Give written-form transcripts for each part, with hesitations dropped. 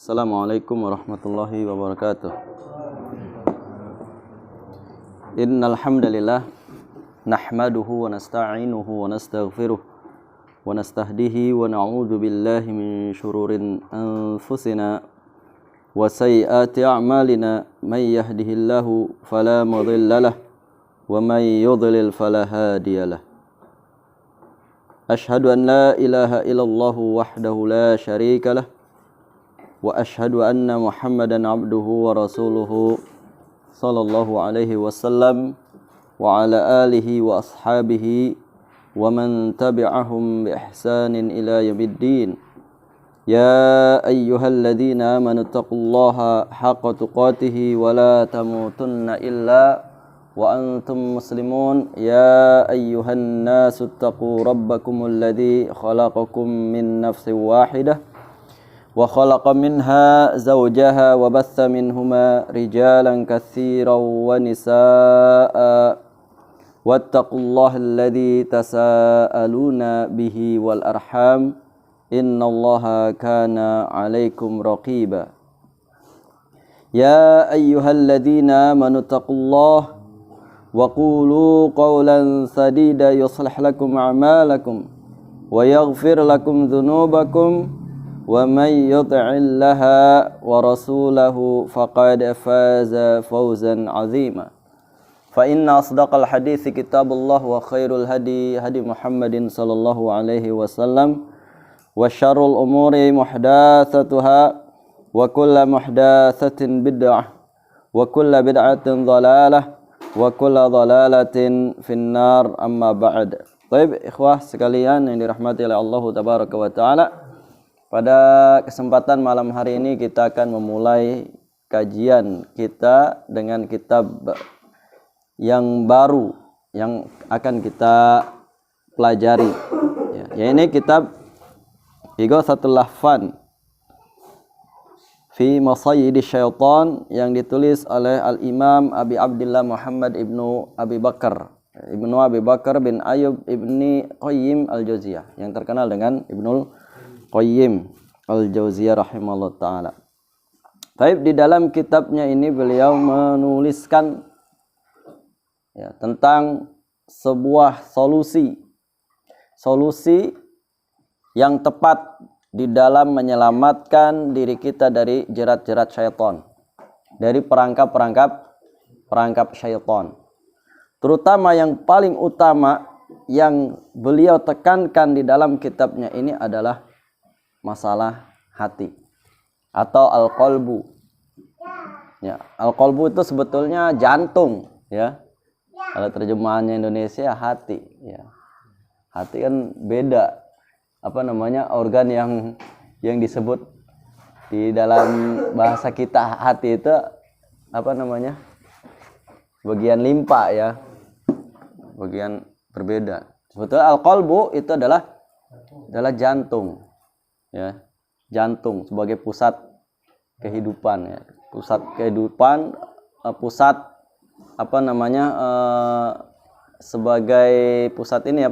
Assalamualaikum warahmatullahi wabarakatuh. Innal hamdalillah nahmaduhu wa nasta'inuhu wa nastaghfiruh wa nastahdihi wa na'udzu billahi min shururin anfusina wa sayyiati a'malina may yahdihillahu fala mudhillalah wa may yudlil fala hadiyalah. Ashhadu an la ilaha illallah wahdahu la syarika lah wa ashhadu anna Muhammadan abduhu wa rasuluhu sallallahu alaihi wasallam wa ala alihi wa ashabihi wa man tabi'ahum bi ihsanin ila yaumiddin. Ya ayyuhalladzina amanu taqullaha haqqa tuqatih wa la tamutunna illa wa antum muslimun. Ya ayyuhan nasu taqu rabbakumul ladzi khalaqakum min nafsin wahidah wa khalaqa minha zawjaha wa batha minhuma rijalan katsiran wa nisaa wattaqullaha alladzi tasaaluna bihi wal arham innallaha kana 'alaikum raqiba. Ya ayyuhalladzina amanu taqullaha wa qulu qawlan sadida yuslih lakum a'malakum wa yaghfir lakum dhunubakum wa may yuti'illaha wa rasulahu faqad faza fawzan 'azima. Fa inna asdaqal hadithi kitabullah wa khairul hadi hadi Muhammadin sallallahu alaihi wasallam wa syarrul umuri muhdatsatuha wa kullu muhdatsatin bid'ah wa kullu bid'atin dhalalah wa kullu dhalalatin finnar, amma ba'd. Baik ikhwah sekalian yang dirahmati oleh Allah tabaraka wa taala, pada kesempatan malam hari ini kita akan memulai kajian kita dengan kitab yang baru yang akan kita pelajari, ya ini kitab Ighatsatul Lahfan fi Masayyidi Syaitan yang ditulis oleh Al-Imam Abi Abdillah Muhammad ibnu Abi Bakar bin Ayyub ibni Qayyim al-Jauziyah, yang terkenal dengan Ibnul Qayyim al-Jauziyah rahimahullah ta'ala. Baik, di dalam kitabnya ini beliau menuliskan tentang sebuah solusi yang tepat di dalam menyelamatkan diri kita dari jerat-jerat syaitan, dari perangkap syaitan. Terutama yang paling utama yang beliau tekankan di dalam kitabnya ini adalah masalah hati atau al-qalbu. Ya, al-qalbu itu sebetulnya jantung, ya. Kalau terjemahannya Indonesia hati, ya. Hati kan beda organ yang disebut di dalam bahasa kita. Hati itu bagian limpa, ya. Bagian berbeda. Sebetulnya al-qalbu itu adalah jantung. Ya, jantung sebagai pusat kehidupan, ya. Pusat kehidupan, sebagai pusat ini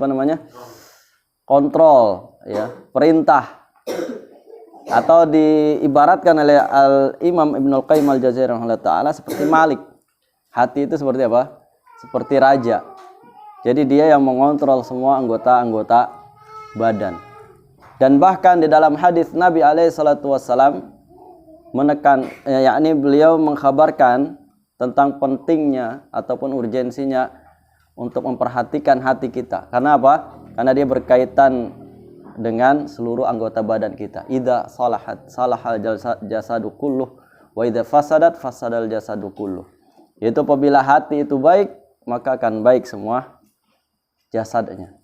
kontrol, ya, perintah, atau diibaratkan oleh Al-Imam Ibnul Qayyim al-Jauziyah rahimahullah ta'ala seperti Malik. Hati itu seperti apa? Seperti raja. Jadi dia yang mengontrol semua anggota-anggota badan. Dan bahkan di dalam hadis Nabi alaihi salatu wassalam menekan, yakni beliau mengkhabarkan tentang pentingnya ataupun urgensinya untuk memperhatikan hati kita. Karena apa? Karena dia berkaitan dengan seluruh anggota badan kita. Idza salahat salahal jasadu kulluh wa idza fasadat fasadal jasadu kulluh. Yaitu apabila hati itu baik, maka akan baik semua jasadnya.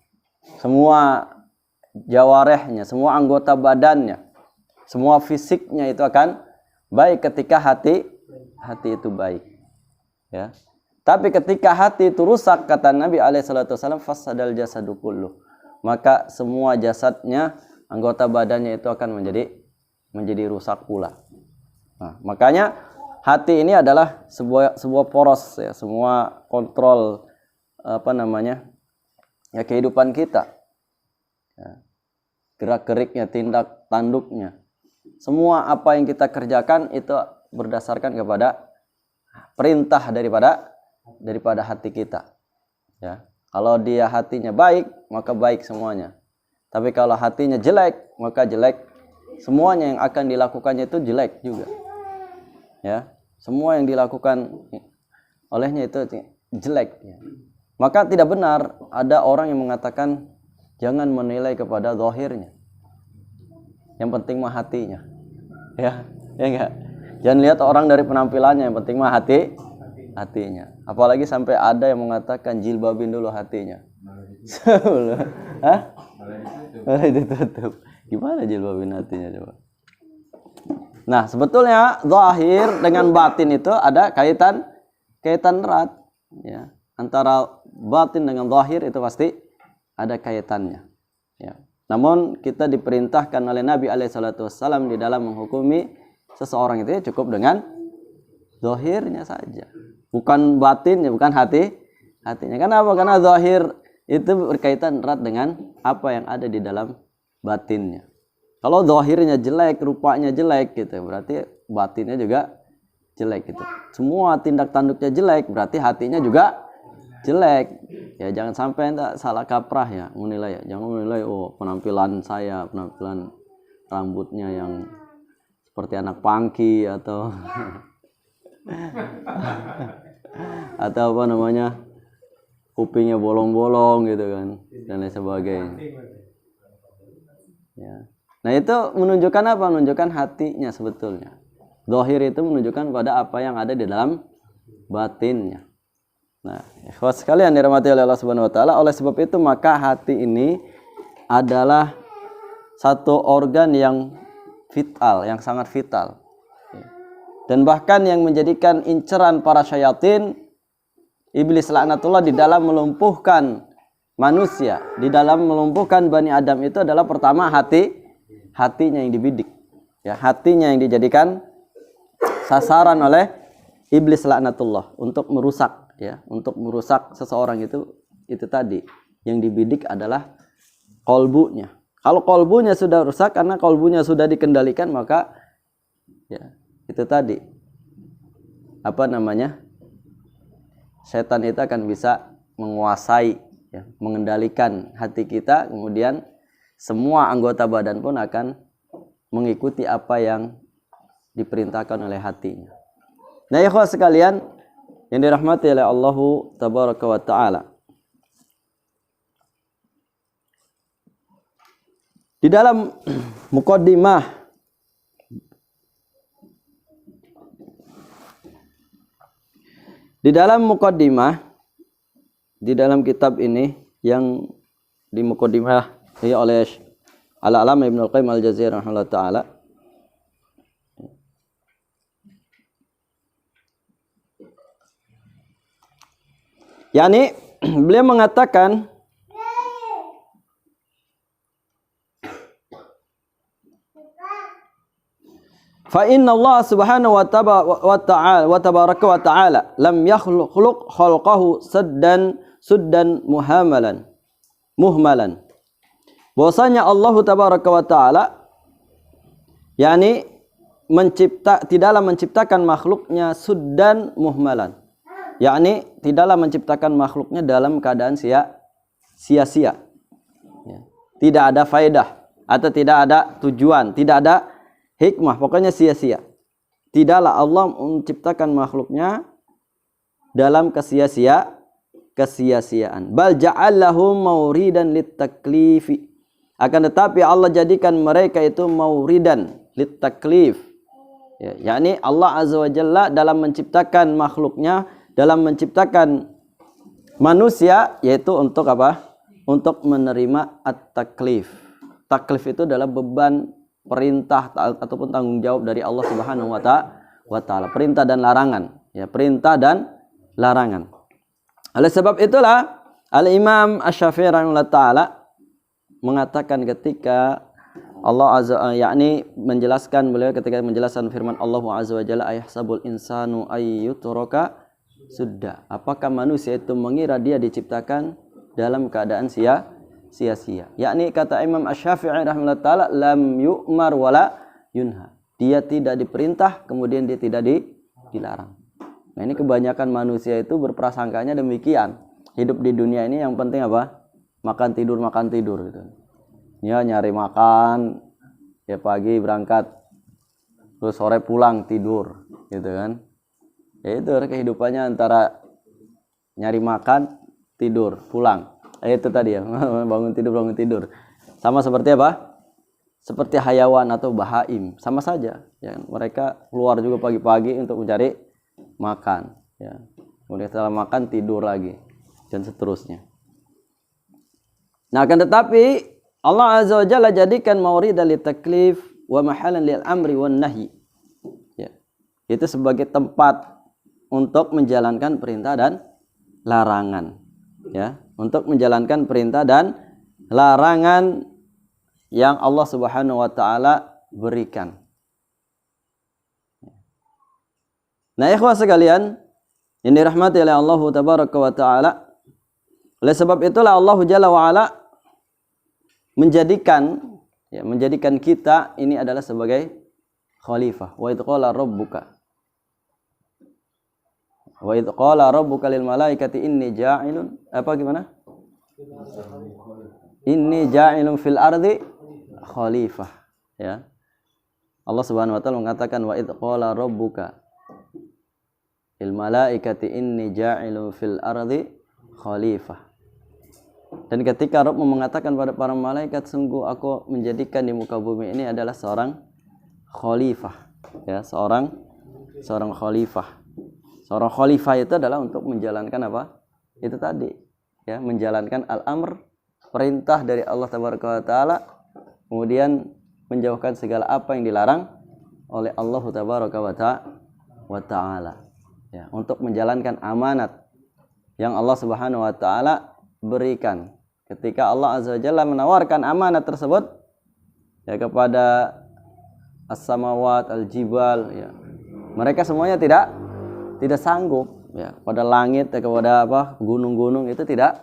Semua jawarehnya, semua anggota badannya, semua fisiknya itu akan baik ketika hati itu baik, ya. Tapi ketika hati itu rusak, kata Nabi alaihi salatu wasallam, fasadal jasadu kulluh, maka semua jasadnya, anggota badannya itu akan menjadi rusak pula. Nah, makanya hati ini adalah sebuah poros, ya, semua kontrol kehidupan kita. Ya. Gerak-geriknya, tindak tanduknya, Semua apa yang kita kerjakan itu berdasarkan kepada perintah daripada hati kita. Ya. Kalau dia hatinya baik, maka baik semuanya. Tapi kalau hatinya jelek, maka jelek semuanya yang akan dilakukannya itu jelek juga. Ya. Semua yang dilakukan olehnya itu jelek. Ya. Maka tidak benar ada orang yang mengatakan jangan menilai kepada zahirnya. Yang penting mah hatinya. Ya enggak. Jangan lihat orang dari penampilannya, yang penting mah hatinya. Apalagi sampai ada yang mengatakan jilbabin dulu hatinya. Hah? Malah ditutup. Gimana jilbabin hatinya coba? Nah, sebetulnya zahir dengan batin itu ada kaitan erat, ya. Antara batin dengan zahir itu pasti ada kaitannya, ya. Namun kita diperintahkan oleh Nabi alaihissalam di dalam menghukumi seseorang itu ya cukup dengan zahirnya saja, bukan batinnya, bukan hatinya. Kenapa? Karena zahir itu berkaitan erat dengan apa yang ada di dalam batinnya. Kalau zahirnya jelek, rupanya jelek gitu, berarti batinnya juga jelek gitu. Semua tindak tanduknya jelek, berarti hatinya juga jelek. Ya jangan sampai anda salah kaprah ya menilai. Ya. Jangan menilai penampilan saya, penampilan rambutnya yang seperti anak pangki atau atau apa namanya kupingnya bolong-bolong gitu kan dan lain sebagainya. Ya. Nah itu menunjukkan apa? Menunjukkan hatinya sebetulnya. Zahir itu menunjukkan pada apa yang ada di dalam batinnya. Nah, ikhwas sekalian dirahmati oleh Allah Subhanahu wa taala, oleh sebab itu maka hati ini adalah satu organ yang vital, yang sangat vital. Dan bahkan yang menjadikan inceran para syayatin, iblis laknatullah di dalam melumpuhkan manusia, di dalam melumpuhkan Bani Adam itu adalah pertama hatinya yang dibidik. Ya, hatinya yang dijadikan sasaran oleh iblis laknatullah untuk merusak. Ya, untuk merusak seseorang itu tadi yang dibidik adalah kolbunya. Kalau kolbunya sudah rusak karena kolbunya sudah dikendalikan maka ya itu tadi apa namanya setan itu akan bisa menguasai ya, mengendalikan hati kita, kemudian semua anggota badan pun akan mengikuti apa yang diperintahkan oleh hatinya. Nah, ya ikhwas sekalian yang dirahmati oleh Allah tabaraka wa taala. Di dalam muqaddimah di dalam kitab ini yang di muqaddimah oleh Al-Allamah Ibnu Al-Qayyim Al-Jauziyah rahimahullah taala, yakni beliau mengatakan fa inna Allah subhanahu wa tabaraka wa ta'ala lam yakhluq khalqahu suddan muhmalan. Bahwasanya Allah tabaraka wa ta'ala yakni tidaklah menciptakan makhluknya suddan muhmalan. Yakni tidaklah menciptakan makhluknya dalam keadaan sia-sia. Ya. Tidak ada faedah atau tidak ada tujuan, tidak ada hikmah, pokoknya sia-sia. Tidaklah Allah menciptakan makhluknya dalam kesia-siaan. Bal ja'allahum mauridan litaklifi. Akan tetapi Allah jadikan mereka itu mauridan litaklif. Ya, yakni Allah Azza wa Jalla dalam menciptakan makhluknya, dalam menciptakan manusia, yaitu untuk apa? Untuk menerima at-taklif. Taklif itu adalah beban, perintah ataupun tanggung jawab dari Allah Subhanahu wa taala. Perintah dan larangan, ya, perintah dan larangan. Oleh sebab itulah Al-Imam Asy-Syafi'i rahimahullah taala mengatakan ketika Allah Azza yakni menjelaskan, beliau ketika menjelaskan firman Allah Azza wa Jalla, ayahsabul insanu ayyutraka sudah. Apakah manusia itu mengira dia diciptakan dalam keadaan sia-sia? Yakni kata Imam Asy-Syafi'i rahimahullah taala lam yu'mar wala yunha. Dia tidak diperintah, kemudian dia tidak dilarang. Nah, ini kebanyakan manusia itu berprasangkanya demikian. Hidup di dunia ini yang penting apa? Makan tidur gitu. Ya, nyari makan, ya pagi berangkat, terus sore pulang tidur, gitu kan? Ya itu kehidupannya antara nyari makan, tidur, pulang. Itu tadi ya, bangun tidur. Sama seperti apa? Seperti hayawan atau bahaim, sama saja. Ya, mereka keluar juga pagi-pagi untuk mencari makan. Ya. Kemudian setelah makan tidur lagi, dan seterusnya. Nah, akan tetapi Allah Azza wa Jalla jadikan mauridan litaklif wa mahalan lil amri wan nahyi. Ya. Itu sebagai tempat untuk menjalankan perintah dan larangan. Ya, untuk menjalankan perintah dan larangan yang Allah Subhanahu wa taala berikan. Nah, ikhwah sekalian, yang dirahmati oleh Allah tabaraka wa taala, oleh sebab itulah Allah Jalla wa ala menjadikan kita ini adalah sebagai khalifah. Wa idz qala rabbuka lil malaikati inni ja'ilun Inni ja'ilun fil ardi khalifah. Ya. Allah Subhanahu wa taala mengatakan wa idz qala rabbuka lil malaikati inni ja'ilun fil ardi khalifah. Dan ketika Rabb mengatakan pada para malaikat, sungguh aku menjadikan di muka bumi ini adalah seorang khalifah. Ya, seorang khalifah. Seorang khalifah itu adalah untuk menjalankan apa? Itu tadi, ya, menjalankan al-amr, perintah dari Allah Tabaraka wa taala, kemudian menjauhkan segala apa yang dilarang oleh Allah Tabaraka wa taala. Ya, untuk menjalankan amanat yang Allah Subhanahu wa taala berikan. Ketika Allah Azza wa Jalla menawarkan amanat tersebut ya kepada as-samawat, al-jibal, ya. Mereka semuanya tidak sanggup, ya, pada langit, ya, kepada apa gunung-gunung itu tidak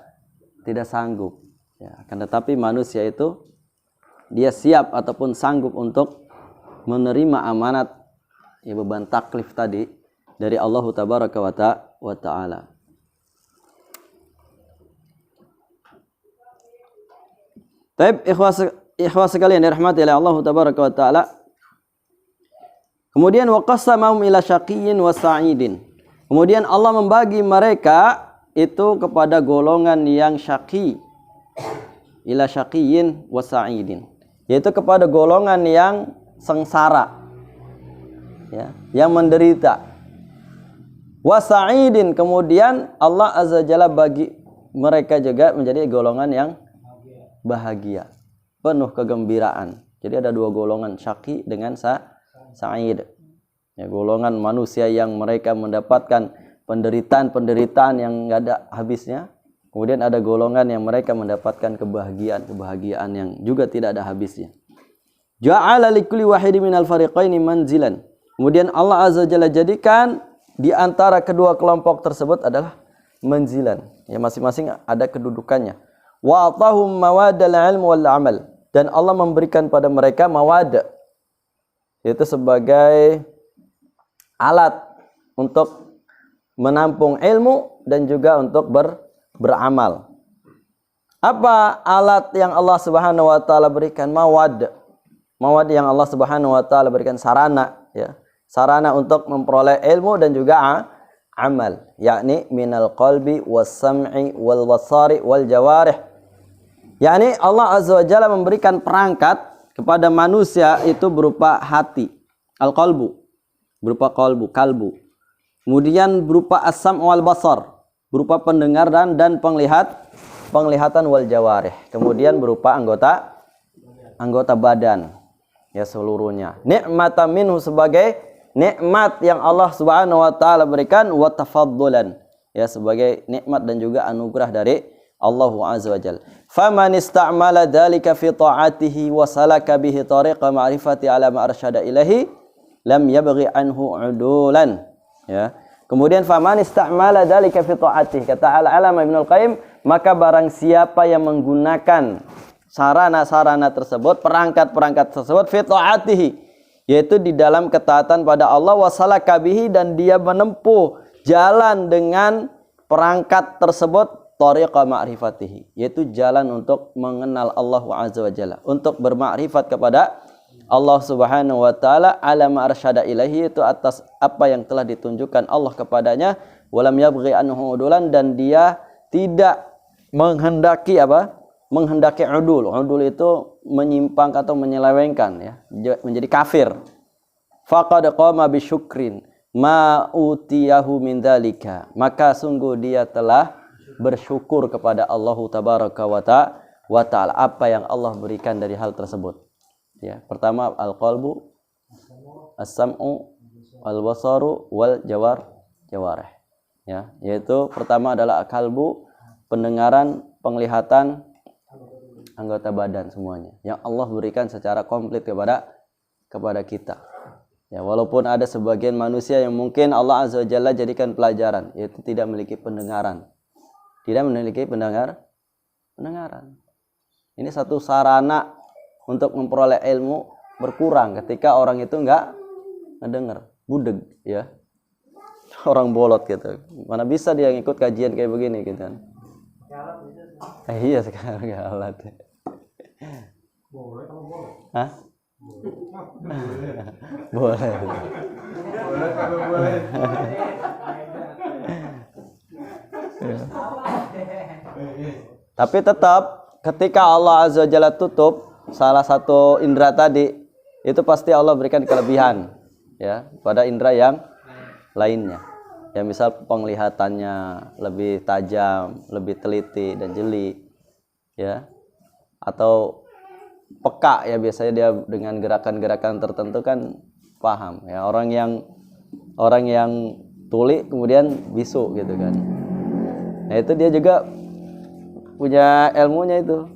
sanggup, ya. Akan tetapi manusia itu dia siap ataupun sanggup untuk menerima amanat, ya, beban taklif tadi dari Allah Tabaraka wa taala. Baik, ikhwah sekalian dirahmati oleh Allah Tabaraka wa taala. Kemudian waqassamahum ila syaqiyyin wa sa'idin. Kemudian Allah membagi mereka itu kepada golongan yang syaqi, ila syaqiyyin wa sa'idin, yaitu kepada golongan yang sengsara, ya, yang menderita. Wa sa'idin, kemudian Allah Azza Jalla bagi mereka juga menjadi golongan yang bahagia, penuh kegembiraan. Jadi ada dua golongan, syaqi dengan sa'id. Ya, golongan manusia yang mereka mendapatkan penderitaan yang enggak ada habisnya. Kemudian ada golongan yang mereka mendapatkan kebahagiaan yang juga tidak ada habisnya. Ja'ala likulli wahidin minal fariqaini manzilan. Kemudian Allah Azza Jalla jadikan di antara kedua kelompok tersebut adalah manzilan. Ya, masing-masing ada kedudukannya. Wa atahum mawadal ilm wal amal. Dan Allah memberikan pada mereka mawad, yaitu sebagai alat untuk menampung ilmu dan juga untuk beramal. Apa alat yang Allah Subhanahu wa taala berikan? Mawad. Mawad yang Allah Subhanahu wa taala berikan sarana, ya. Sarana untuk memperoleh ilmu dan juga amal, yakni minal qalbi was sam'i wal basari wal jawarih. Yakni Allah Azza wa Jalla memberikan perangkat kepada manusia itu berupa hati, al-qalbu, berupa kalbu. Kemudian berupa as-sam' wal basar, berupa pendengar dan penglihatan wal jawarih. Kemudian berupa anggota badan, ya, seluruhnya. Ni'matan minhu, sebagai nikmat yang Allah Subhanahu wa taala berikan, wa tafaddulan, ya, sebagai nikmat dan juga anugerah dari Allah Azza wa Jalla. Faman ista'mala dzalika fi ta'atihi wa salaka bihi tariqa ma'rifati ala ma arsyada ilahi lam yabghi anhu udulan, ya. Kemudian faman ista'mala dzalika fi ta'atihi, kata Al-Alama Ibnul Qayyim, maka barang siapa yang menggunakan sarana-sarana tersebut, perangkat-perangkat tersebut, fi ta'atihi, yaitu di dalam ketaatan pada Allah, wasalaka bihi, dan dia menempuh jalan dengan perangkat tersebut, tariqa ma'rifatihi, yaitu jalan untuk mengenal Allah Azza wa Jalla, untuk bermakrifat kepada Allah Subhanahu wa taala, ala ma arsyada ilaihi, itu atas apa yang telah ditunjukkan Allah kepadanya, walam yabghi anhu udulan, dan dia tidak menghendaki apa? Menghendaki udul. Udul itu menyimpang atau menyelewengkan, ya, menjadi kafir. Faqad qama bisyukrin ma utiyahu min dzalika, maka sungguh dia telah bersyukur kepada Allah tabaraka wa taala apa yang Allah berikan dari hal tersebut. Ya, pertama al-qalbu, as-sam'u, al-basaru, wal jawarih. Ya, yaitu pertama adalah kalbu, pendengaran, penglihatan, anggota badan semuanya yang Allah berikan secara komplit kepada kita. Ya, walaupun ada sebagian manusia yang mungkin Allah Azza wa Jalla jadikan pelajaran, yaitu tidak memiliki pendengaran. Tidak memiliki pendengaran. Ini satu sarana untuk memperoleh ilmu berkurang ketika orang itu enggak ngedenger, budeg, ya. Orang bolot gitu. Mana bisa dia ngikut kajian kayak begini gitu kan. Iya sekarang enggak alat. Boleh kalau boleh. Hah? Boleh. Boleh kalau boleh. Tapi tetap ketika Allah Azza wa Jalla tutup salah satu indera tadi, itu pasti Allah berikan kelebihan, ya, pada indera yang lainnya. Ya, misal penglihatannya lebih tajam, lebih teliti dan jeli, ya. Atau peka, ya, biasanya dia dengan gerakan-gerakan tertentu kan paham, ya. Orang yang tuli kemudian bisu gitu kan. Nah, itu dia juga punya ilmunya itu.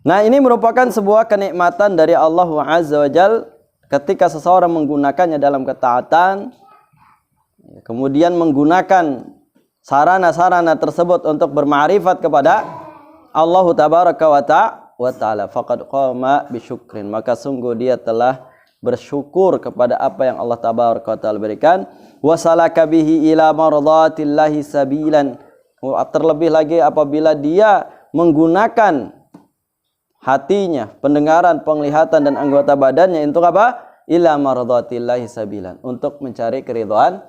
Nah, ini merupakan sebuah kenikmatan dari Allah Azza wa Jalla ketika seseorang menggunakannya dalam ketaatan, kemudian menggunakan sarana-sarana tersebut untuk bermakrifat kepada Allah tabaraka wa ta'ala, faqad qama bisyukrin, maka sungguh dia telah bersyukur kepada apa yang Allah tabaraka wa ta'ala berikan, wasalaka bihi ila mardatillahi sabilan, terlebih lagi apabila dia menggunakan hatinya, pendengaran, penglihatan, dan anggota badannya untuk apa? Ila mardatillahi sabilan, untuk mencari keridhaan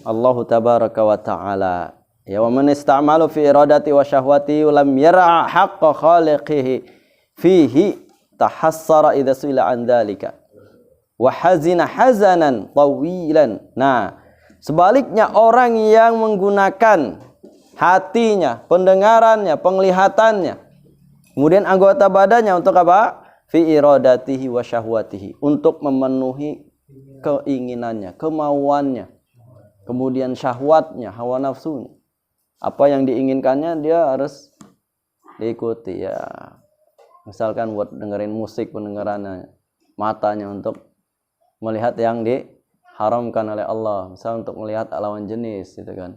Allah tabaraka wa ta'ala. Ya, wa man ista'malu fi iradati wa syahwati lam yara haqqa khaliqihi fihi tahassara idza su'ila an dzalika wa hazina hazanan tawilan. Nah, sebaliknya orang yang menggunakan hatinya, pendengarannya, penglihatannya, kemudian anggota badannya untuk apa? Fi iradatihi wa syahwatihi, untuk memenuhi keinginannya, kemauannya, kemudian syahwatnya, hawa nafsunya. Apa yang diinginkannya dia harus diikuti, ya. Misalkan buat dengerin musik, pendengarannya, matanya untuk melihat yang diharamkan oleh Allah, misal untuk melihat lawan jenis gitu kan.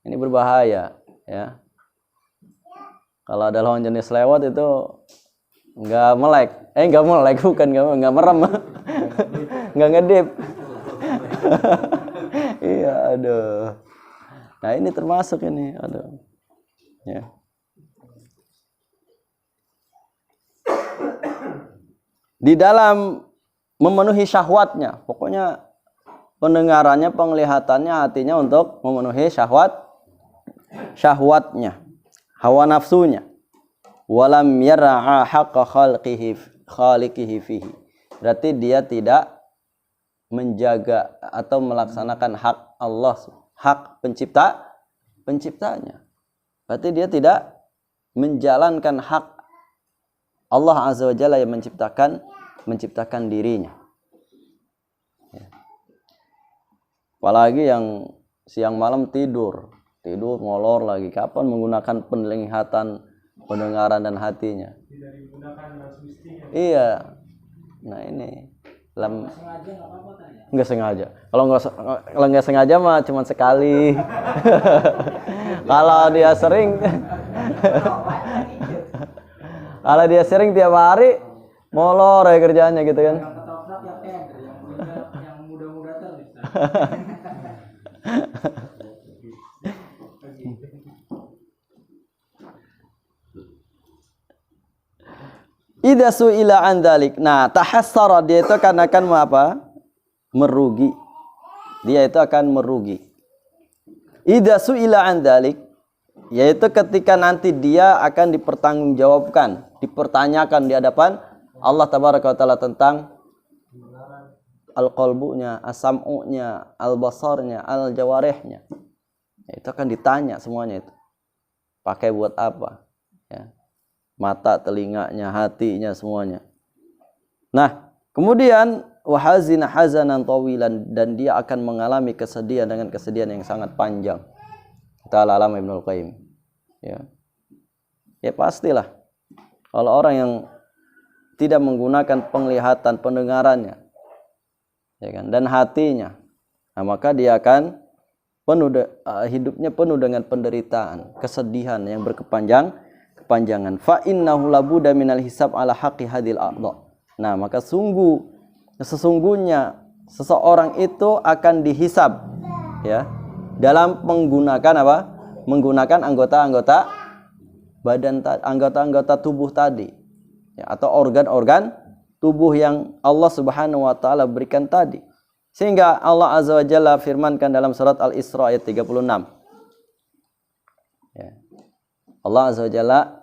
Ini berbahaya, ya. Kalau ada lawan jenis lewat itu enggak melek, bukan enggak merem. Enggak ngedip. Iya, aduh. Nah, ini termasuk ini, aduh. Ya. Di dalam memenuhi syahwatnya, pokoknya pendengarannya, penglihatannya, hatinya untuk memenuhi syahwatnya, hawa nafsunya. Walam yara'a haqqa khaliqihi fihi. Berarti dia tidak menjaga atau melaksanakan hak Allah, hak penciptanya. Berarti dia tidak menjalankan hak Allah Azza wa Jalla yang menciptakan dirinya. Ya. Apalagi yang siang malam tidur molor lagi, kapan menggunakan penglihatan, pendengaran, dan hatinya? Tidak digunakan semestinya. Iya. Nah, ini Lam nggak sengaja. Kalau nggak sengaja mah cuma sekali. Kalau dia sering kalau dia sering tiap hari molor ya kerjaannya gitu kan. Yang muda-muda terus. Idza su'ila an dzalik. Nah, tahassara dia itu akan apa? Merugi. Dia itu akan merugi. Idza su'ila an dzalik, yaitu ketika nanti dia akan dipertanggungjawabkan, dipertanyakan di hadapan Allah tabaraka wa taala tentang al-qalbunya, as-sam'unya, al-basarnya, al-jawarihnya. Itu akan ditanya semuanya itu. Pakai buat apa? Ya. Mata, telinganya, hatinya, semuanya. Nah, kemudian wahazina hazanan tawilan, dan dia akan mengalami kesedihan dengan kesedihan yang sangat panjang. Kita alama Ibnul Qayyim. Ya. Ya pastilah. Kalau orang yang tidak menggunakan penglihatan, pendengarannya, ya kan, dan hatinya, nah, maka dia akan hidupnya penuh dengan penderitaan, kesedihan yang berkepanjangan. Fa innahu labuda minal hisab ala haqqi hadil a'dha. Nah, maka sesungguhnya seseorang itu akan dihisab, ya, dalam menggunakan apa? Menggunakan anggota-anggota badan, anggota-anggota tubuh tadi, ya, atau organ-organ tubuh yang Allah Subhanahu wa taala berikan tadi. Sehingga Allah Azza wa Jalla firmankan dalam surat Al-Isra ayat 36. Ya. Allah Azza wa Jalla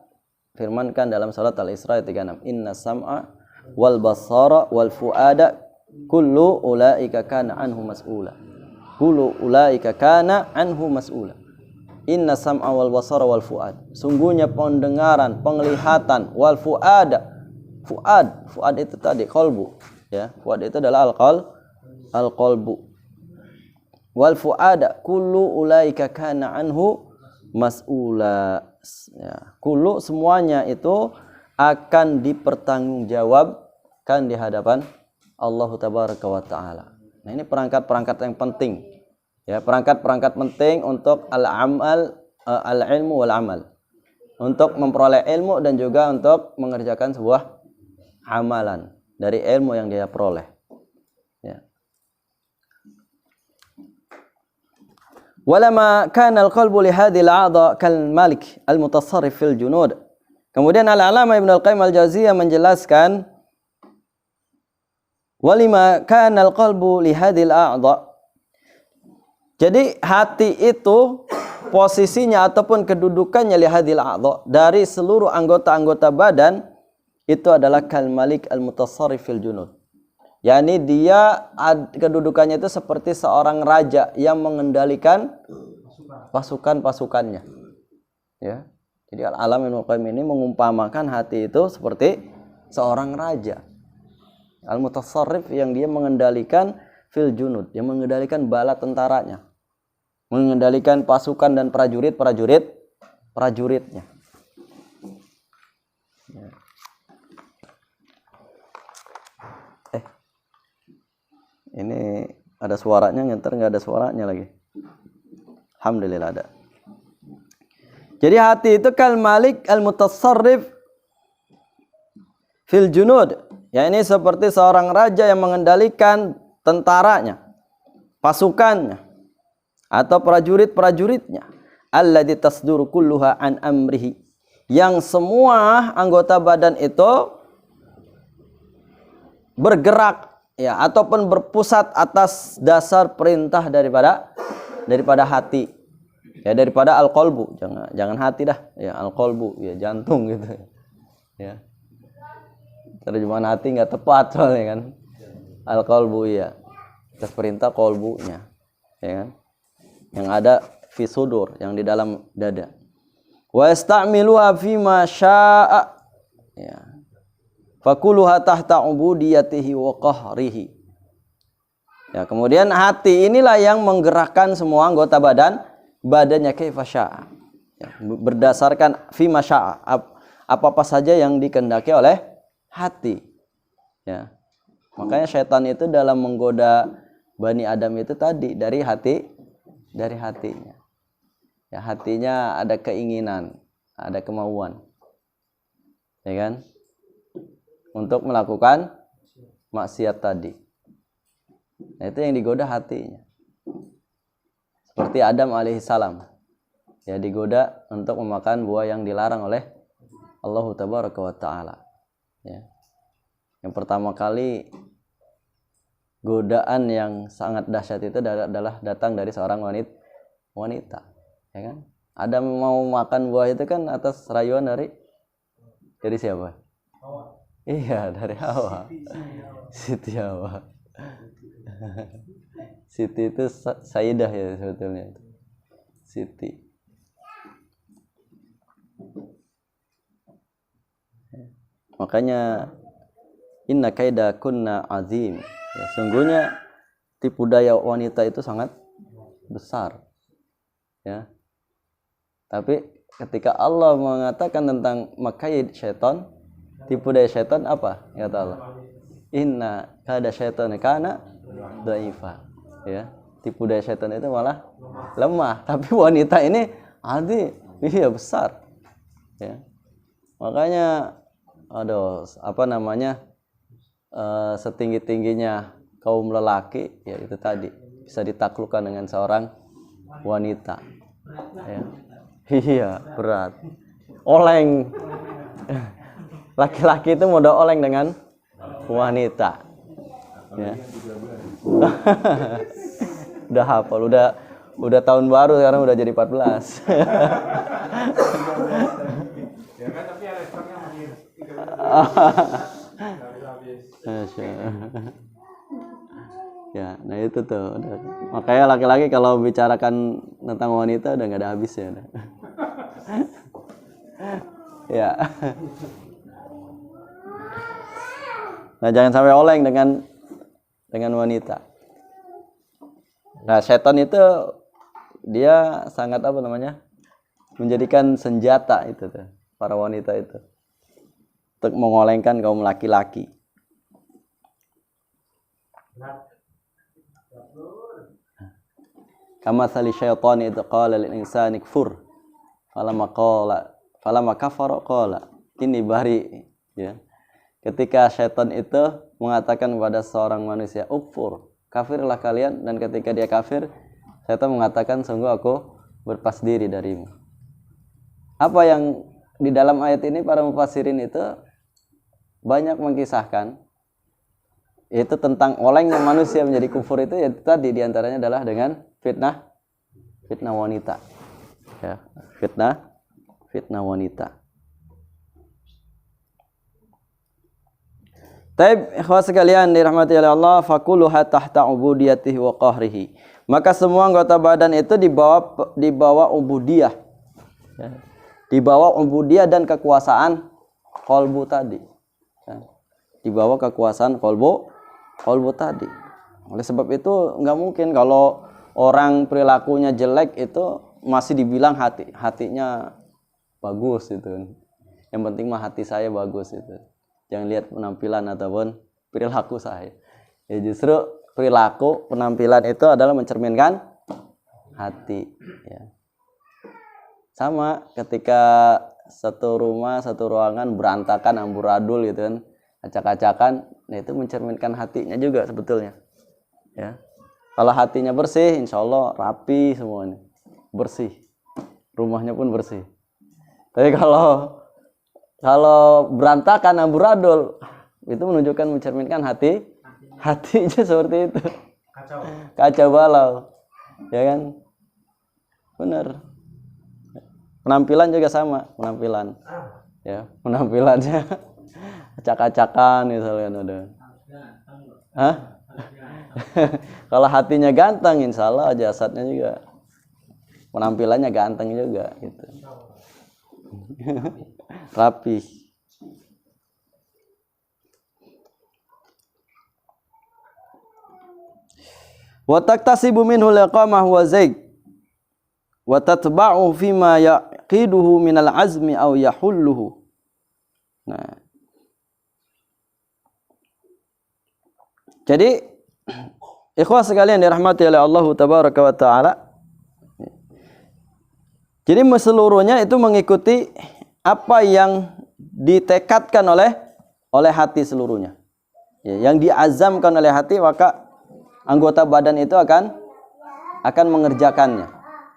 firmankan dalam surat Al-Isra ayat 36, inna sam'a wal basara wal fuada kullu ulaika kana anhu mas'ula. Kullu ulaika kana anhu mas'ula. Inna sam'a wal basara wal fuad. Sungguhnya pendengaran, penglihatan, wal fuada. Fuad itu tadi qalbu, ya. Fuad itu adalah al-qalbu. Wal fuada kullu ulaika kana anhu mas'ula. Ya, kullu semuanya itu akan dipertanggungjawabkan di hadapan Allah tabaraka wa taala. Nah, ini perangkat-perangkat yang penting. Ya, perangkat-perangkat penting untuk al-ilmu wal amal. Untuk memperoleh ilmu dan juga untuk mengerjakan sebuah amalan dari ilmu yang dia peroleh. Ya. Walama kana al-qalbu li hadhihi al-a'dha kal malik al-mutasarrif fil junud. Kemudian Al-Alama Ibnu Al-Qayyim Al-Jauziyah menjelaskan walima kana al-qalbu li hadhihi al-a'dha. Jadi hati itu posisinya ataupun kedudukannya li hadhihi al-a'dha dari seluruh anggota-anggota badan itu adalah kal malik al-mutasarrif fil junud. yakni dia kedudukannya itu seperti seorang raja yang mengendalikan pasukan-pasukannya. Ya. Jadi Al-Alam Ibnul Qayyim ini mengumpamakan hati itu seperti seorang raja. Al-Mutasarrif yang dia mengendalikan fil junud, yang mengendalikan bala tentaranya. Mengendalikan pasukan dan prajuritnya. Ya. Ini ada suaranya, ntar nggak ada suaranya lagi. Alhamdulillah ada. Jadi hati itu kal malik al-mutasarrif fil junud. Ya, ini seperti seorang raja yang mengendalikan tentaranya, pasukannya, atau prajurit-prajuritnya. Alladzi tasduru kulluha an amrihi. Yang semua anggota badan itu bergerak, ya, ataupun berpusat atas dasar perintah daripada hati, ya, daripada al-qalbu. Jangan hati dah, ya, al-qalbu, ya, jantung gitu, ya. Terjemahan hati nggak tepat soalnya kan, al-qalbu, ya, atas perintah qalbunya, ya kan, yang ada fi sudur, yang di dalam dada. Wa yasta'miluha fi ma syaa, ya. Fakuluha tahta ubudiyatihi wa qahrihi. Ya, kemudian hati inilah yang menggerakkan semua anggota badannya kaifa syaa. Ya, berdasarkan fi ma syaa, apa-apa saja yang dikehendaki oleh hati. Ya. Makanya syaitan itu dalam menggoda Bani Adam itu tadi dari hatinya. Ya, hatinya ada keinginan, ada kemauan. Ya kan? Untuk melakukan maksiat tadi. Nah, itu yang digoda hatinya. Seperti Adam alaihissalam. Ya, digoda untuk memakan buah yang dilarang oleh Allah tabaraka wa ta'ala. Ya. Yang pertama kali godaan yang sangat dahsyat itu adalah datang dari seorang wanita. Ya kan? Adam mau makan buah itu kan atas rayuan dari siapa? Hawa. Iya, dari Hawa. Siti Hawa. Siti itu Sayyidah ya sebetulnya. Siti. Makanya inna kaida kunna azim. Ya, sungguhnya tipu daya wanita itu sangat besar. Ya. Tapi ketika Allah mengatakan tentang makaid syaitan, tipu daya syaitan apa? Kata Allah. Inna kaida syaitan kana dhaifa. Ya. Tipu daya syaitan itu malah lemah, tapi wanita ini azim, iya besar. Ya. Makanya setinggi-tingginya kaum lelaki ya itu tadi bisa ditaklukkan dengan seorang wanita. Ya. Iya, berat. Oleng. Laki-laki itu mudah oleng dengan wanita. Ya. Udah hafal, udah tahun baru sekarang udah jadi 14. Ya kan, tapi respeknya masih 3 Ya, nah itu tuh. Makanya laki-laki kalau bicarakan tentang wanita udah nggak ada habisnya. Ya. Nah, jangan sampai oleng dengan wanita. Nah, setan itu dia sangat menjadikan senjata itu tuh para wanita itu untuk mengolengkan kaum laki-laki. Kama sali syaitan itu qala lil insani kfur falamma kafara qala inni bari, ya. Ketika syaitan itu mengatakan kepada seorang manusia, ukfur, kafirlah kalian, dan ketika dia kafir, syaitan mengatakan, sungguh aku berlepas diri darimu. Apa yang di dalam ayat ini para mufassirin itu banyak mengisahkan, yaitu tentang olengnya manusia menjadi kufur itu, yaitu tadi diantaranya adalah dengan fitnah wanita. Ya, fitnah wanita. Taib ikhwas sekalian dirahmati oleh Allah, fakuluha tahta ubudiyatihi wa qahrihi. Maka semua anggota badan itu dibawa ubudiyah. Ya. Dibawa ubudiyah dan kekuasaan qalbu tadi. Ya. Dibawa kekuasaan qalbu tadi. Oleh sebab itu enggak mungkin kalau orang perilakunya jelek itu masih dibilang hatinya bagus itu. Yang penting mah hati saya bagus itu. Jangan lihat penampilan ataupun perilaku saya. Ya justru perilaku, penampilan itu adalah mencerminkan hati. Ya. Sama ketika satu rumah, satu ruangan berantakan, amburadul gitu kan, acak-acakan, nah itu mencerminkan hatinya juga sebetulnya. Ya. Kalau hatinya bersih, insya Allah rapi semuanya, bersih, rumahnya pun bersih. Tapi kalau berantakan, amburadul, itu menunjukkan mencerminkan hatinya seperti itu. Kacau balau, ya kan? Benar. Penampilan juga sama, penampilan. Ya, penampilannya acak-acakan misalnya ada. Hah? Kalau hatinya ganteng, insya Allah jasadnya juga, penampilannya ganteng juga gitu. Rapi. Wa taktasibu minhu liqamah wa zaig wa tatba'u fima yaqiduhu minal azmi aw yahulluhu. Nah, Jadi ikhwah sekalian dirahmati oleh Allah tabaraka wa taala. Jadi seluruhnya itu mengikuti apa yang ditekadkan oleh hati seluruhnya. Ya, yang diazamkan oleh hati, maka anggota badan itu akan mengerjakannya.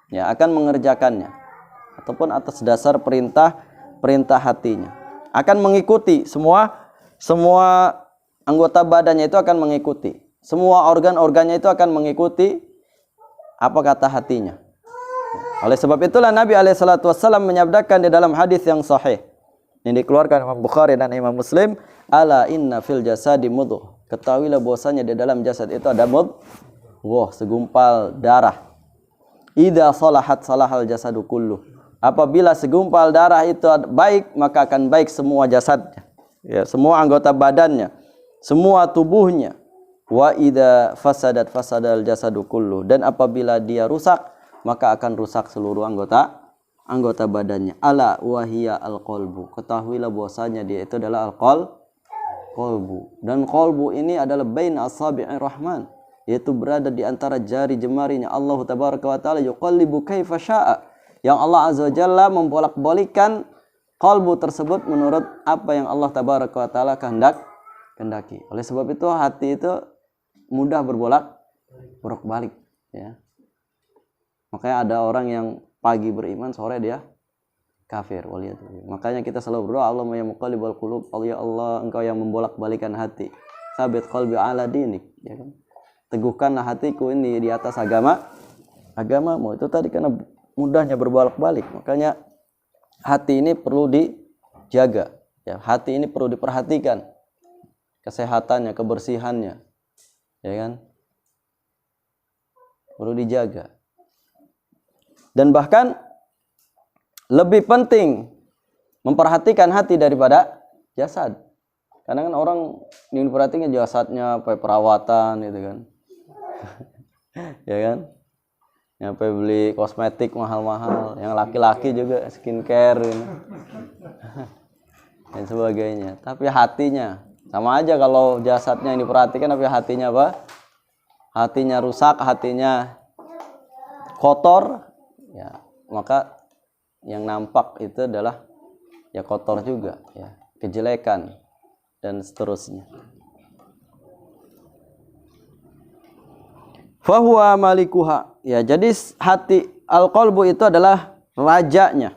Ya, akan mengerjakannya. Ataupun atas dasar perintah hatinya. Akan mengikuti semua anggota badannya itu akan mengikuti. Semua organ-organnya itu akan mengikuti apa kata hatinya. Oleh sebab itulah Nabi SAW menyabdakan di dalam hadis yang sahih yang dikeluarkan Imam Bukhari dan Imam Muslim, ala inna fil jasadi mudghah. Ketahuilah bahwasanya di dalam jasad itu ada mudghah, segumpal darah. Idza salahat salahal jasadu kullu. Apabila segumpal darah itu baik, maka akan baik semua jasadnya. Ya, semua anggota badannya, semua tubuhnya. Wa idza fasadat fasadal jasadu kullu. Dan apabila dia rusak, maka akan rusak seluruh anggota badannya. Ala wahiya al-qalbu. Ketahuilah bahwasanya dia itu adalah qalbu. Dan qalbu ini adalah bain asabi'ir rahman, yaitu berada di antara jari jemarinya Allah tabaraka wa taala, yuqallibu kaifa syaa. Yang Allah azza wa jalla membolak-balikan qalbu tersebut menurut apa yang Allah tabaraka wa taala kehendaki. Oleh sebab itu hati itu mudah berbolak-balik, ya. Makanya ada orang yang pagi beriman, sore dia kafir. Makanya kita selalu berdoa, Allahumma ya muqallibal qulub, ya Allah, engkau yang membolak-balikan hati. Sabit qalbi ala dinik, ya kan? Teguhkanlah hatiku ini di atas agamamu. Itu tadi karena mudahnya berbolak-balik. Makanya hati ini perlu dijaga, ya. Hati ini perlu diperhatikan kesehatannya, kebersihannya, ya kan? Perlu dijaga. Dan bahkan lebih penting memperhatikan hati daripada jasad. Karena kan orang yang diperhatikan jasadnya, apa perawatan gitu kan. Ya kan? Sampai beli kosmetik mahal-mahal, yang laki-laki juga skincare gitu. Dan sebagainya. Tapi hatinya sama aja, kalau jasadnya yang diperhatikan tapi hatinya apa? Hatinya rusak, hatinya kotor, ya, maka yang nampak itu adalah ya kotor juga, ya, kejelekan dan seterusnya. Fahuwa malikuha. Ya, jadi hati al-qalbu itu adalah rajanya.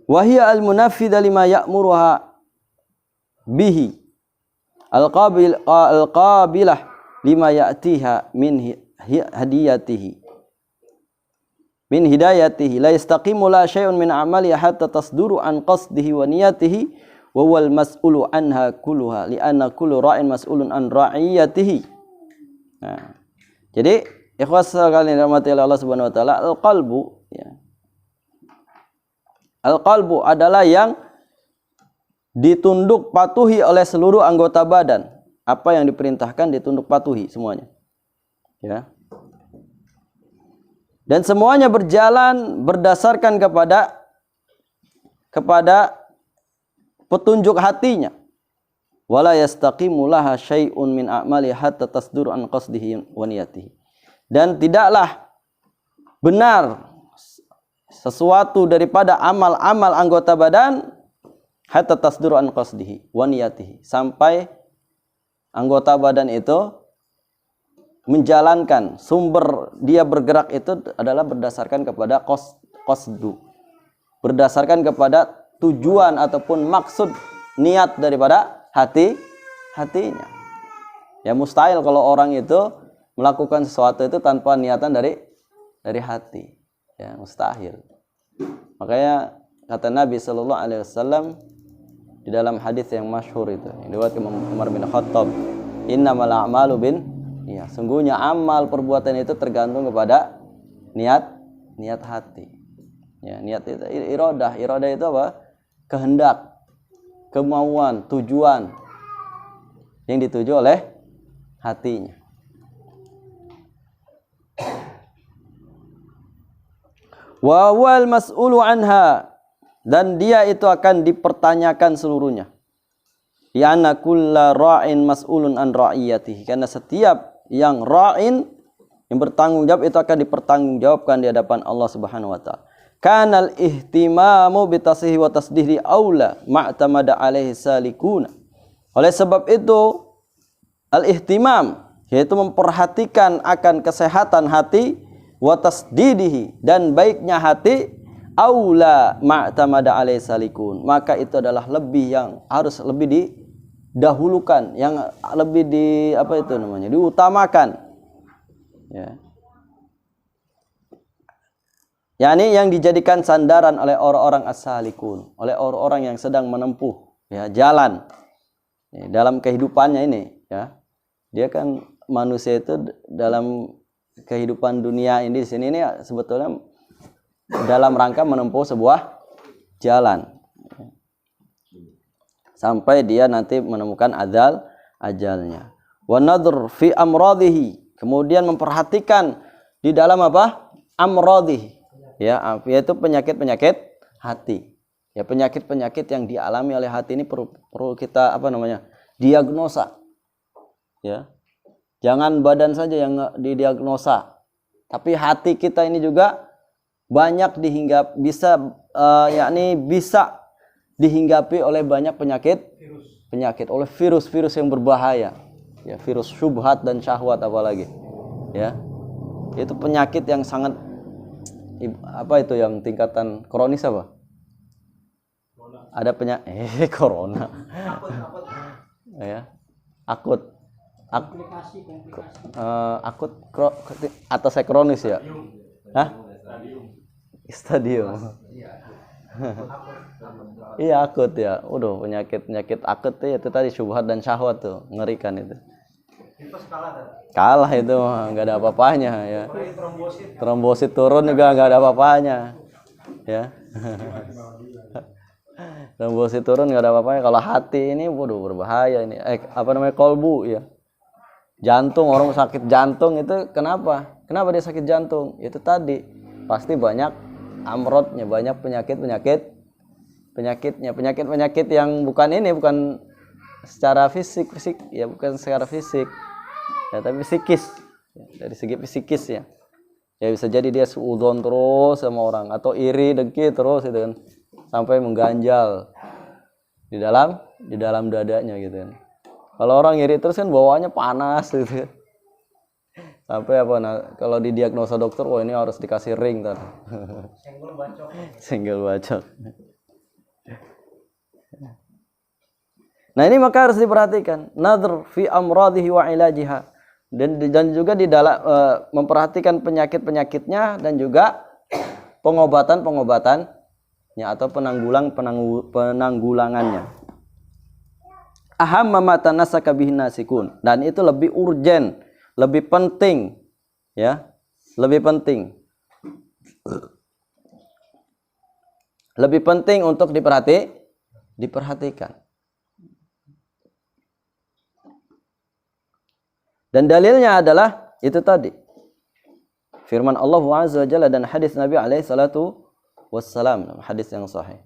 Wahia al-munaffidha lima ya'muruha bihi. Al-qabilah lima ya'tiha min hadiyatihi. Min hidayatihi la yastaqimu la syai'un min amali hatta tasduru an qasdihi wa niyatihi wa wal mas'ulu anha kulluha li'anna kullu ra'in mas'ulun an ra'iyatihi. Nah, jadi ikhwas sekalian dirahmati Allah Subhanahu wa taala, al-qalbu, ya. Al-qalbu adalah yang ditunduk patuhi oleh seluruh anggota badan. Apa yang diperintahkan ditunduk patuhi semuanya. Ya. Dan semuanya berjalan berdasarkan kepada petunjuk hatinya. Wala yastaqimu laha syai'un min a'mali hatta tasdur an qasdihi wa niyatihi. Dan tidaklah benar sesuatu daripada amal-amal anggota badan hatta tasdur an qasdihi wa niyatihi, sampai anggota badan itu menjalankan, sumber dia bergerak itu adalah berdasarkan kepada qasdu, berdasarkan kepada tujuan ataupun maksud niat daripada hatinya. Ya mustahil kalau orang itu melakukan sesuatu itu tanpa niatan dari hati. Ya mustahil. Makanya kata Nabi sallallahu alaihi wasallam di dalam hadis yang masyhur itu, yang diriwayatkan Umar bin Khattab, innamal a'malu bin, ya, sungguhnya amal perbuatan itu tergantung kepada niat hati. Ya, niat itu iradah itu apa? Kehendak, kemauan, tujuan yang dituju oleh hatinya. Wa wal mas'ulu anha, dan dia itu akan dipertanyakan seluruhnya. Di anna kulla ra'in mas'ulun an ra'iyatihi, karena setiap yang ra'in, yang bertanggung jawab itu akan dipertanggungjawabkan di hadapan Allah Subhanahu wa taala. Kanal ihtimamu bi tashihi wa tasdihri aula ma'tamada alaihi salikuna. Oleh sebab itu al-ihtimam, yaitu memperhatikan akan kesehatan hati, wa tasdidihi, dan baiknya hati, aula ma'tamada alaihi salikun, maka itu adalah lebih yang harus lebih didahulukan, yang lebih diutamakan, ya. yakni yang dijadikan sandaran oleh orang-orang as-salikun, oleh orang-orang yang sedang menempuh, ya, jalan, ya, dalam kehidupannya ini, ya. Dia kan manusia itu dalam kehidupan dunia ini di sini ini sebetulnya dalam rangka menempuh sebuah jalan sampai dia nanti menemukan ajalnya. Wa nadhr fi amradhihi, kemudian memperhatikan di dalam apa? Amradhihi, ya, yaitu penyakit-penyakit hati. Ya, penyakit-penyakit yang dialami oleh hati ini perlu kita diagnosa. Ya. Jangan badan saja yang didiagnosa, tapi hati kita ini juga banyak bisa dihinggapi oleh banyak penyakit oleh virus-virus yang berbahaya, ya, virus syubhat dan syahwat apalagi, ya. Itu penyakit yang sangat yang tingkatan kronis apa? Ada penyakit corona. Ya. Akut atau saya kronis, ya? Hah? Stadium. Iya, akut, ya. Udah, penyakit akut itu tadi syubhat dan syahwat tuh, ngerikan itu. Kalah itu, nggak ada apa-apanya, ya. Trombosit turun juga nggak ada apa-apanya, ya. Trombosit turun nggak ada apa-apanya. Kalau hati ini, waduh, berbahaya ini. Kolbu, ya. Jantung, orang sakit jantung itu kenapa dia sakit jantung? Itu tadi pasti banyak amrodnya, banyak penyakit yang bukan secara fisik, ya, bukan secara fisik, ya, tapi psikis, ya, dari segi psikis, ya. Ya, bisa jadi dia suudzon terus sama orang, atau iri, dengki terus itu kan, sampai mengganjal di dalam dadanya gitu kan. Kalau orang iri terus kan bawaannya panas gitu. Sampai kalau didiagnosa dokter, wah, ini harus dikasih ring tar. Senggol bacok. Nah, ini maka harus diperhatikan. Nadhr fi amradhihi wa ilajiha. Dan juga di dalam memperhatikan penyakit-penyakitnya dan juga pengobatan-pengobatannya atau penanggulangannya. Ahamma ma tanassaka bihin nasikun, dan itu lebih urgen, lebih penting, ya, lebih penting untuk diperhatikan. Dan dalilnya adalah itu tadi firman Allah Azza wa Jalla dan hadis Nabi alaihi salatu wassalam, hadis yang sahih,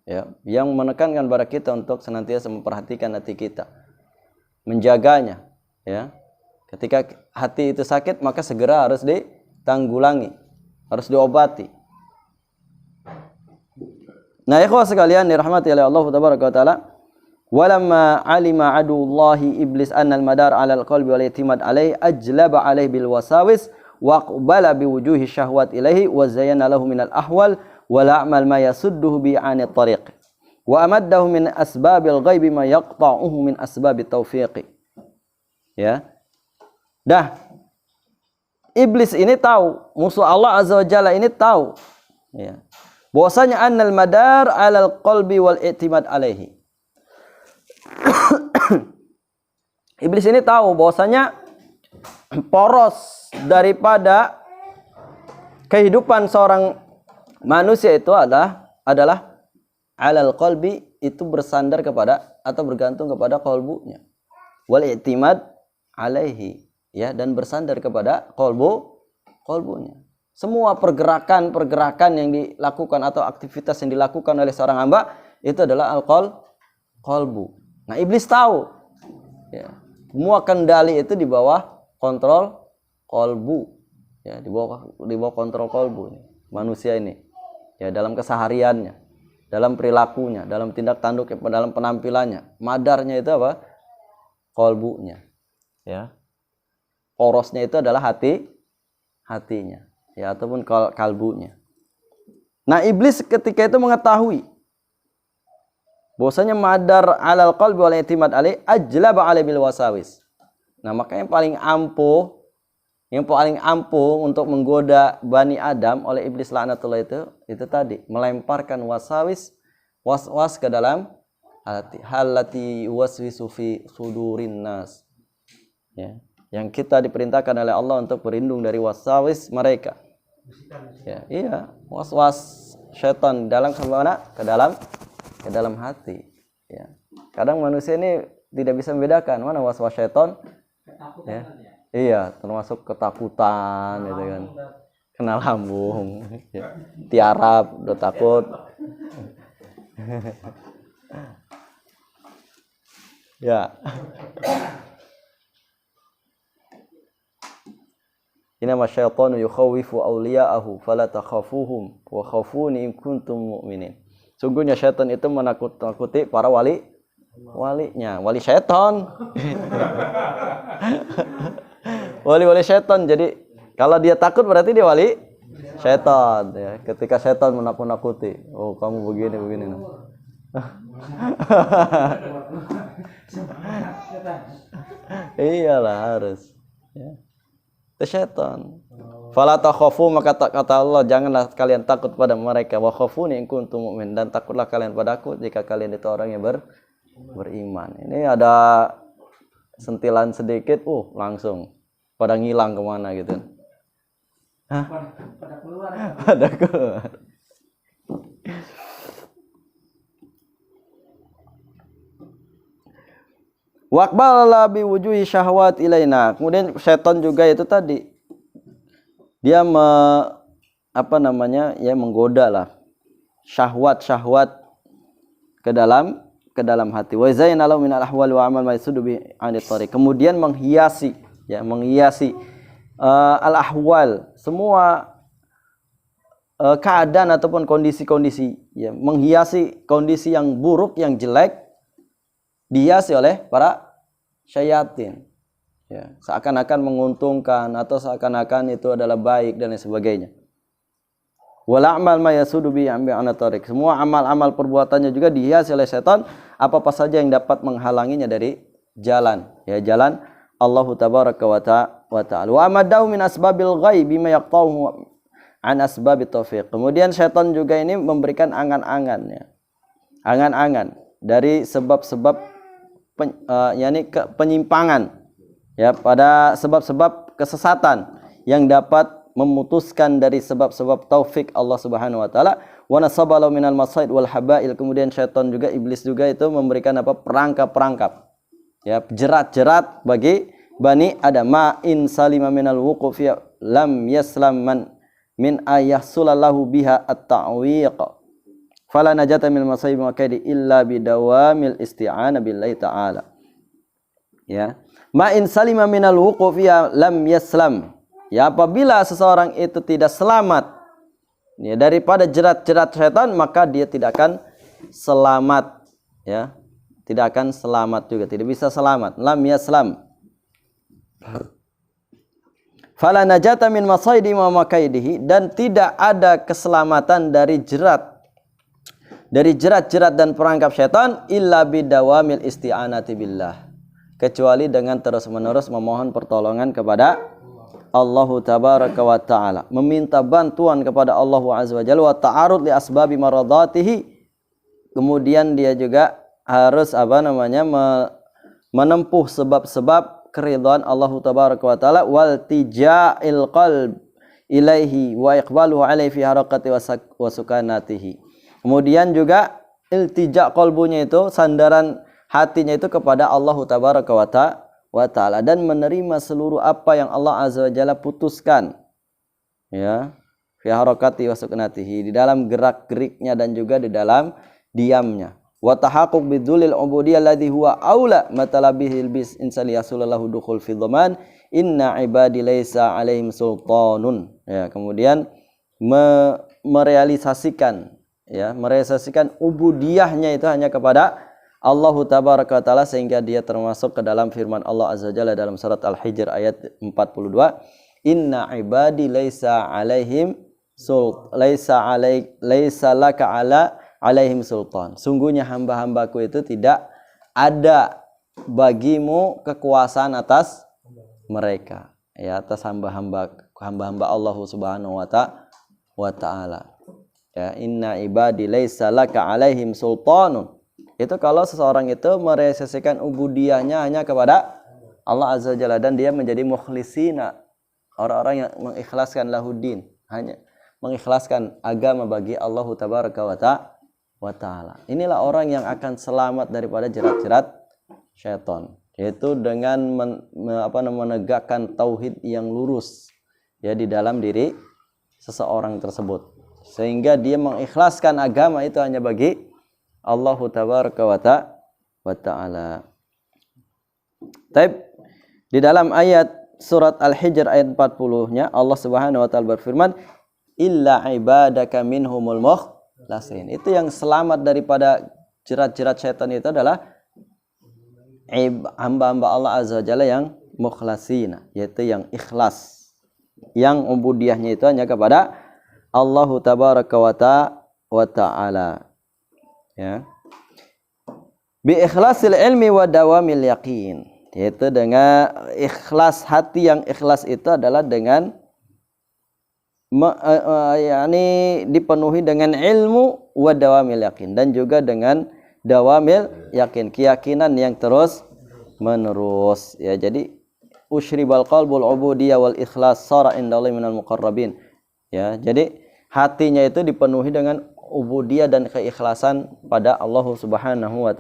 ya, yang menekankan kepada kita untuk senantiasa memperhatikan hati kita, menjaganya, ya. Ketika hati itu sakit, maka segera harus ditanggulangi, harus diobati. Nah, ikhwah sekalian dirahmati oleh Allah tabaraka wa taala, walamma alima adullahi iblis anna al-madar 'ala al-qalbi wal i'timad 'alaihi ajlaba 'alaihi bil wasawis wa aqbala bi wujuhi syahwat ilaihi wa zayyana lahu min al-ahwal wala amal ma yasudduhu bi anit tariq wa amaddahu min asbabil ghaibi ma yaqta'uhu min asbabit taufiq. Ya. Dah, iblis ini tahu, musuh Allah Azza wa Jalla ini tahu, ya, bahwasanya annal madar 'alal qalbi wal i'timad 'alaihi. Iblis ini tahu bahwasanya poros daripada kehidupan seorang manusia itu adalah 'alal qalbi, itu bersandar kepada atau bergantung kepada qalbunya, wal i'timad 'alaihi, ya, dan bersandar kepada qalbunya. Semua pergerakan yang dilakukan atau aktivitas yang dilakukan oleh seorang hamba itu adalah qalbu. Nah, iblis tahu. Ya. Semua kendali itu di bawah kontrol kolbu. Ya, di bawah kontrol kolbu ini. Manusia ini. Ya, dalam kesehariannya, dalam perilakunya, dalam tindak tanduk, dalam penampilannya. Madarnya itu apa? Kolbunya. Ya. Porosnya itu adalah hatinya. Ya, ataupun kalbunya. Nah, iblis ketika itu mengetahui bahwasanya madar alal qalbi wal i'timad alaih ajlaba alai bil wasawis. Nah, maka yang paling ampuh untuk menggoda Bani Adam oleh iblis laknatullah itu tadi, melemparkan was-was ke dalam hati, halati waswisu fi sudurin nas. Ya, yang kita diperintahkan oleh Allah untuk berlindung dari wasawis mereka. Ya, iya, was-was syaitan dalam kemana? Ke dalam hati. Ya. Kadang manusia ini tidak bisa membedakan mana was-was syaitan. Ya. Iya, termasuk ketakutan, gitu kan. Kena lambung, ya. Tiarap, udah takut. Ya. Inama syaitanu yukhawifu awliya'ahu fala takhafuhum wa khafuni in kuntum mu'minin. Sungguhnya syaitan itu menakut-nakuti para walinya, wali syaitan. Wali syaitan. Jadi kalau dia takut berarti dia wali syaitan, ya. Ketika syaitan menakut-nakuti, oh kamu begini. Iyalah harus. Ya. Itu syaitan. Fala takhafu, maka kata Allah, janganlah kalian takut pada mereka. Wa khafuni in kuntum mu'min, dan takutlah kalian padaku jika kalian itu orang yang beriman. Ini ada sentilan sedikit, langsung pada ngilang kemana gitu. Hah? Pada keluar. Waqbala bi wujuhi syahwat ilaina. Kemudian setan juga itu tadi dia menggoda lah syahwat ke dalam hati. Wa zayyana lahu min al-ahwal wa amal ma yasudu bi anit tariq. Kemudian menghiasi al-ahwal, semua keadaan ataupun kondisi-kondisi, ya, menghiasi kondisi yang buruk, yang jelek, dihiasi oleh para syayatin, ya, seakan-akan menguntungkan atau seakan-akan itu adalah baik dan lain sebagainya. Wal a'mal ma yasudu bi anatariq. Semua amal-amal perbuatannya juga dihiasi oleh setan, apa-apa saja yang dapat menghalanginya dari jalan Allah tabaraka wa ta'ala. Wa amadahu min asbabil ghaibi ma yaqta'uhu an asbabit taufiq. Kemudian setan juga ini memberikan angan-angan dari sebab-sebab penyimpangan, ya, pada sebab-sebab kesesatan yang dapat memutuskan dari sebab-sebab taufik Allah Subhanahu wa taala. Wa nasabalahu minal masaid wal habail. Kemudian syaitan juga, iblis juga itu memberikan perangkap-perangkap, ya, jerat-jerat bagi Bani Adam. Ma in salima minal wuqufi lam yaslam min ayahsulallahu biha at-ta'wiq. Fala najata min masaib wa kaidi illa bidawamil isti'anah billahi ta'ala. Ya. Ma in salima minal wuqufi lam yaslam. Ya, apabila seseorang itu tidak selamat, ya, daripada jerat-jerat syaitan, maka dia tidak akan selamat, ya. Tidak akan selamat juga, tidak bisa selamat. Lam yaslam. Fala najata min masaidi wa makaidihi, dan tidak ada keselamatan dari jerat-jerat dan perangkap syaitan illa bidawamil isti'anati billah, kecuali dengan terus-menerus memohon pertolongan kepada Allah tabaraka wa ta'ala, meminta bantuan kepada Allah azza wa jalla, wa ta'arud li asbabi maradatihi. Kemudian dia juga harus menempuh sebab-sebab keridhaan Allah tabaraka wa ta'ala, wal tija'il qalb ilaihi wa iqbaluhu alaihi fi harakati wa sukanatihi. Kemudian juga iltija qalbunya itu, sandaran hatinya itu kepada Allah tabaraka wa ta'ala, dan menerima seluruh apa yang Allah azza wa jalla putuskan, ya, fi harakati wa sukanatihi, di dalam gerak-geriknya dan juga di dalam diamnya. wa tahaqquq bidzulil ubudiyyah alladhi huwa aula matalabihil bis insani yasullahu dukhul fi dhaman inna ibadi laisa alaihim sultanun. Ya, kemudian merealisasikan ubudiyahnya itu hanya kepada Allah tabaraka wa taala, sehingga dia termasuk ke dalam firman Allah azza jalla dalam surat Al-Hijr ayat 42, inna ibadi laisa laka alaihim sultan. Sungguhnya hamba-hambaku itu tidak ada bagimu kekuasaan atas mereka, ya, atas hamba-hamba Allah Subhanahu wa taala. Ya, inna ibadi laisa laka alaihim sultanun. Itu kalau seseorang itu merealisasikan ubudiyahnya hanya kepada Allah azza jalla dan dia menjadi mukhlisina, orang-orang yang mengikhlaskan lahuddin, hanya mengikhlaskan agama bagi Allah tabaraka wa taala. Inilah orang yang akan selamat daripada jerat-jerat syaitan, yaitu dengan menegakkan tauhid yang lurus, ya, di dalam diri seseorang tersebut, sehingga dia mengikhlaskan agama itu hanya bagi Allah tabaraka wa ta'ala. Taib, di dalam ayat surat Al-Hijr ayat 40-nya Allah Subhanahu wa taala berfirman, illa ibadaka minhumul mukhlasin. Itu yang selamat daripada jerat-jerat syaitan itu adalah hamba-hamba Allah azza jalla yang mukhlasin, yaitu yang ikhlas, yang ubudiyahnya itu hanya kepada Allah tabaraka wa ta'ala. Ya, bi ikhlasil ilmi wa dawamil yaqin, yaitu dengan ikhlas hati. Yang ikhlas itu adalah dengan dipenuhi dengan ilmu wa dawamil yaqin, dan juga dengan dawamil yakin, keyakinan yang terus menerus. Ya, jadi usyribal qalbul ubudiyah wal ikhlas sara indallahi minal muqarrabin. Ya, jadi hatinya itu dipenuhi dengan ubudiyah dan keikhlasan pada Allah Subhanahu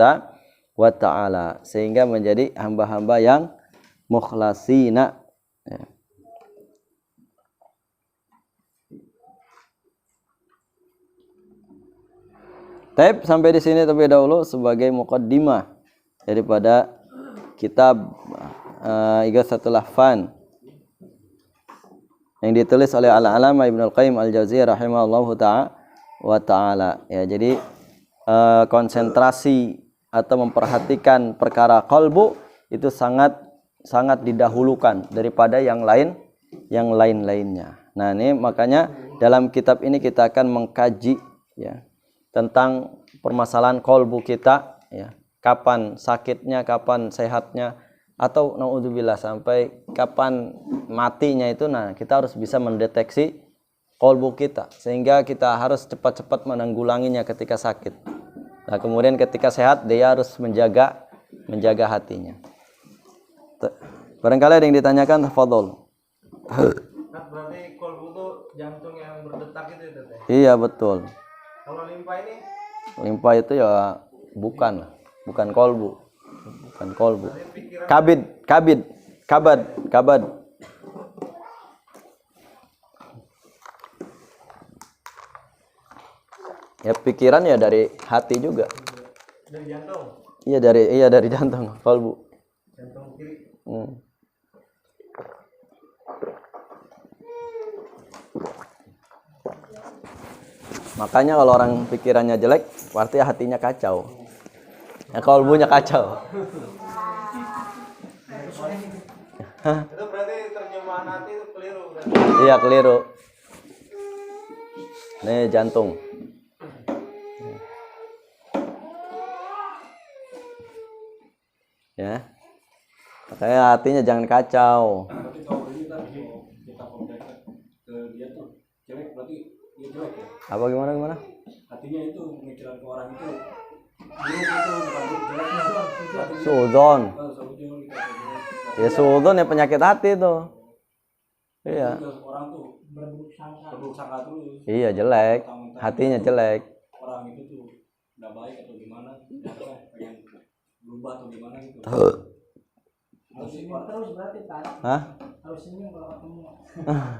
wa ta'ala, sehingga menjadi hamba-hamba yang mukhlasina. Ya. Taib, sampai di sini terlebih dahulu sebagai muqaddimah daripada kitab Ighatsatul Lahfan yang ditulis oleh Al-Allamah Ibnul Qayyim Al-Jauziyah rahimahullahu ta'ala. Ya, jadi konsentrasi atau memperhatikan perkara qalbu itu sangat didahulukan daripada yang lain-lainnya. Nah, ini makanya dalam kitab ini kita akan mengkaji, ya, tentang permasalahan qalbu kita, ya, kapan sakitnya, kapan sehatnya, atau naudzubillah sampai kapan matinya itu. Nah, kita harus bisa mendeteksi qalbu kita, sehingga kita harus cepat-cepat menanggulanginya ketika sakit. Nah, kemudian ketika sehat dia harus menjaga hatinya. Barangkali ada yang ditanyakan, tafadhol. Nah, berarti qalbu itu jantung yang berdetak itu ya, Teh? Iya, betul. Kalau limpa ini? Limpa itu ya bukan qalbu. Bukan qalbu. Kabad. Ya, pikiran ya dari hati juga. Dari jantung? Iya, dari jantung, qalbu. Jantung kiri. Makanya kalau orang pikirannya jelek, berarti hatinya kacau. Ya, qalbunya kacau. Itu berarti terjemahan hati itu keliru. Iya, keliru. Nih jantung. Ya, makanya hatinya jangan kacau. Berarti kalau ini kan kita kontak ke dia tuh jelek, berarti dia jelek ya. Apa gimana? Hatinya itu pemikiran ke orang itu buruk, itu bukan jeleknya. Suudzon. Solusinya kita Ya, suudzon ya penyakit hati tuh. Iya. orang tuh berburuk sangka terus. Iya, jelek. Hatinya jelek. Orang itu tuh nggak baik atau gimana? Pengen berubah atau gimana gitu. Harus senyum terus berarti kan? Hah? Harus senyum kalau ketemu.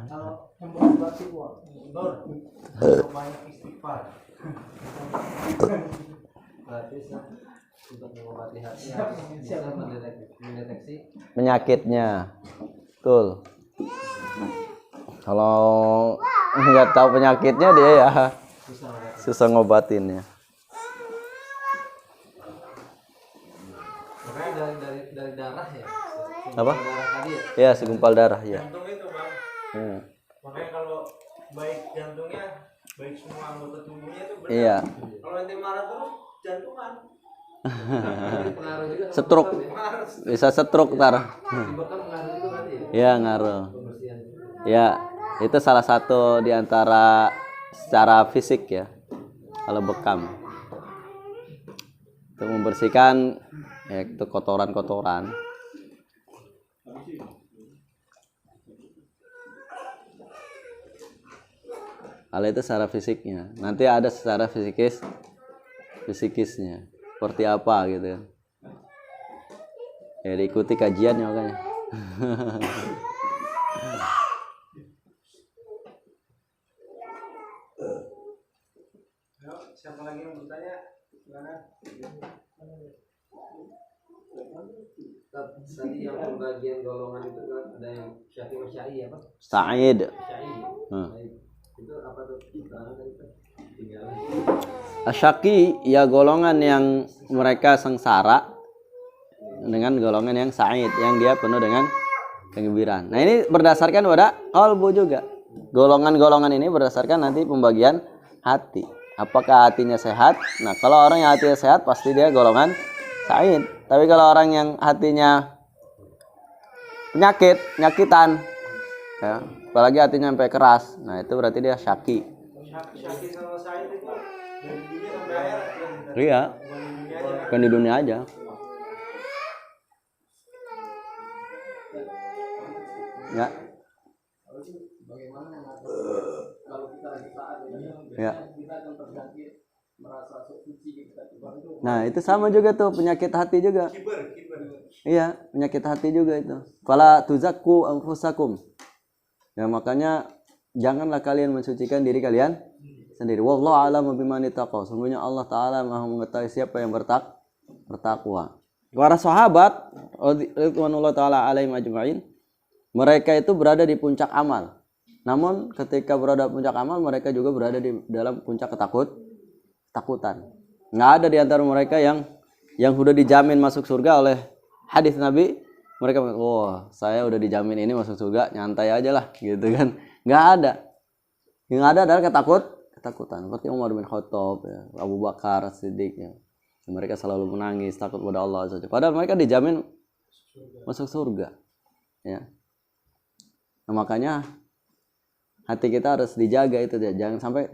Kalau cemburu berarti wah. Nur, banyak istighfar. berarti untuk mengobati hati harus bisa mendeteksi penyakitnya. Betul. Kalau nggak tahu penyakitnya dia ya susah ngobatinnya. makanya dari darah ya. Apa? Darah tadi ya. Ya, segumpal darah ya. Jantung itu bang. Hmm. Makanya kalau baik jantungnya, baik semua anggota tubuhnya itu benar. Iya. Kalau ente marah terus jantungan. Pengaruh juga sama Stroke. bekam ya. Bisa stroke ntar. Si bekam pengaruh juga berarti ya. Ya, ngaruh. Pembersihan. Ya, itu salah satu di antara secara fisik ya. Kalau bekam. Untuk membersihkan ya itu kotoran-kotoran. Kalau itu secara fisiknya. Nanti ada secara fisikisnya. Seperti apa gitu kan. Ya diikuti kajiannya makanya. Siapa lagi yang bertanya? Gimana? Tadi yang pembagian golongan itu kan ada yang Syafi'i Syai apa? Sa'id. Syai. Hmm. Itu apa tuh? Karena tadi kan tinggal. Asyaki ya golongan yang mereka sengsara dengan golongan yang sa'id yang dia penuh dengan kegembiraan. Nah, ini berdasarkan pada qalbu juga. Golongan-golongan ini berdasarkan nanti pembagian hati. Apakah hatinya sehat? Nah, kalau orang yang hatinya sehat pasti dia golongan sa'id. Tapi kalau orang yang hatinya nyakitan ya, apalagi hatinya sampai keras, nah itu berarti dia syaki. Syaki sama Said itu dari dunia sampai akhirat. Iya, Bukan di dunia aja. bukan di dunia aja. Ya. Bagaimana mengatur kalau kita lagi taat Ya. kita akan terjangkit merasa suci kita itu. Nah, itu sama juga tuh penyakit hati juga. Kiber. Iya, penyakit hati juga itu. Fala tuzakku anfusakum. Ya, makanya janganlah kalian mensucikan diri kalian sendiri. Wallahu a'lamu biman ittaqa. Sungguhnya Allah taala Maha mengetahui siapa yang bertakwa. Para sahabat radhiyallahu taala alaihim ajma'in, mereka itu berada di puncak amal. Namun ketika berada di puncak amal, mereka juga berada di dalam puncak ketakutan. Nggak ada di antara mereka yang sudah dijamin masuk surga oleh hadis Nabi. Mereka bilang, wah saya udah dijamin ini masuk surga, nyantai aja lah gitu kan. Nggak ada. Yang ada adalah ketakutan. Seperti Umar bin Khattab, ya, Abu Bakar Siddiq. Ya. Mereka selalu menangis, takut pada Allah saja. Padahal mereka dijamin masuk surga. Ya. Nah, makanya hati kita harus dijaga itu dia. Jangan sampai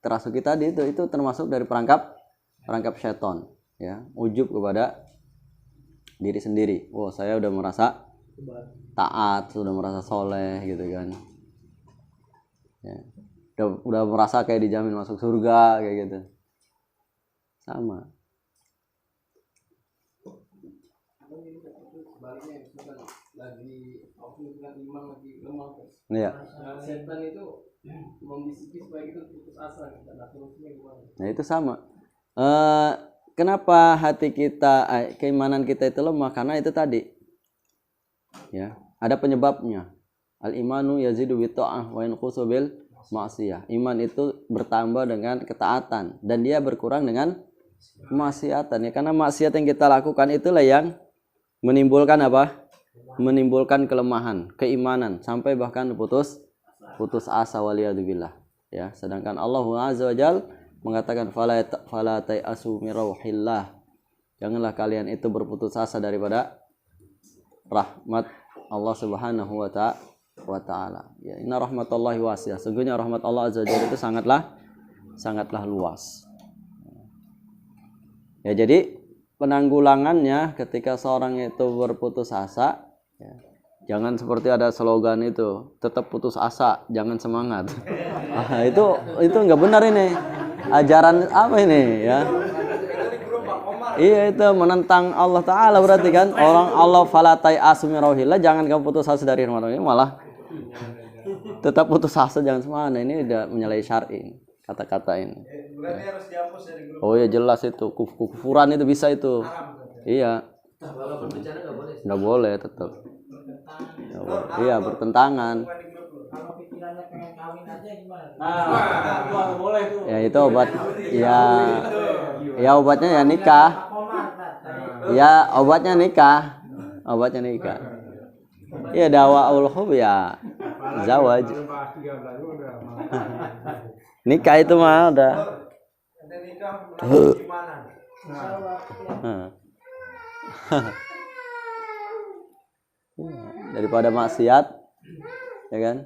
terasuk kita itu termasuk dari perangkap setan. Ya, ujub kepada diri sendiri. Oh, saya udah merasa taat, sudah merasa soleh gitu kan. Ya. Udah merasa kayak dijamin masuk surga kayak gitu. Sama. Sebaliknya misalkan lagi iman lagi lemah. Iya. Nah, setan itu membisiki supaya kita putus asa dan solusinya gimana? Nah, itu sama. Kenapa hati kita, keimanan kita itu lemah? Karena itu tadi. Ya, ada penyebabnya. Al-imanu yazidu bi ta'ah wa yanqusu bil ma'siyah. Iman itu bertambah dengan ketaatan dan dia berkurang dengan kemaksiatan. Ya, karena maksiat yang kita lakukan itulah yang menimbulkan apa? Menimbulkan kelemahan, keimanan sampai bahkan putus asa waliyadzubillah. Ya, sedangkan Allah Azza wa Jalla mengatakan fala ta'asu min rauhillah. Janganlah kalian itu berputus asa daripada rahmat Allah Subhanahu wa taala. Ya, inna rahmatallahi wasi'ah. Sungguhnya rahmat Allah Azza wa Jalla itu sangatlah luas. Ya, jadi penanggulangannya ketika seorang itu berputus asa, ya, jangan seperti ada slogan itu, tetap putus asa, jangan semangat. Itu nggak benar ini. Ajaran apa ini ya? Iya, itu menentang Allah Ta'ala berarti kan. Orang Allah falatai asmi rauhillah, jangan kamu putus asa dari rahmat Allah, malah tetap putus asa jangan semangat. Ini udah menyalahi syar'i kata-kata ini. Berarti harus dihapus dari grup. Oh ya jelas itu kufuran itu bisa itu. Haram berarti. Iya, Walaupun bercanda nggak boleh. nggak boleh tetap. Nggak boleh. Iya bertentangan. Bukan di grup lu. Kalau pikirannya pengen kawin aja gimana? Nah, boleh tuh. Ya itu obat. Ya obatnya ya nikah. Ya obatnya nikah. Obatnya nikah. Ya dawa hub ya zawaj. Nikah itu mah udah. Nanti nikah menangis gimana? Daripada maksiat, ya kan?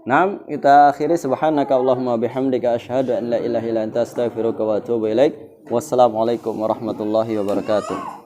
Naam, kita akhiri subhanaka Allahumma bihamdika asyhadu an la ilaha illa anta astaghfiruka wa atubu ilaik. Wassalamualaikum warahmatullahi wabarakatuh.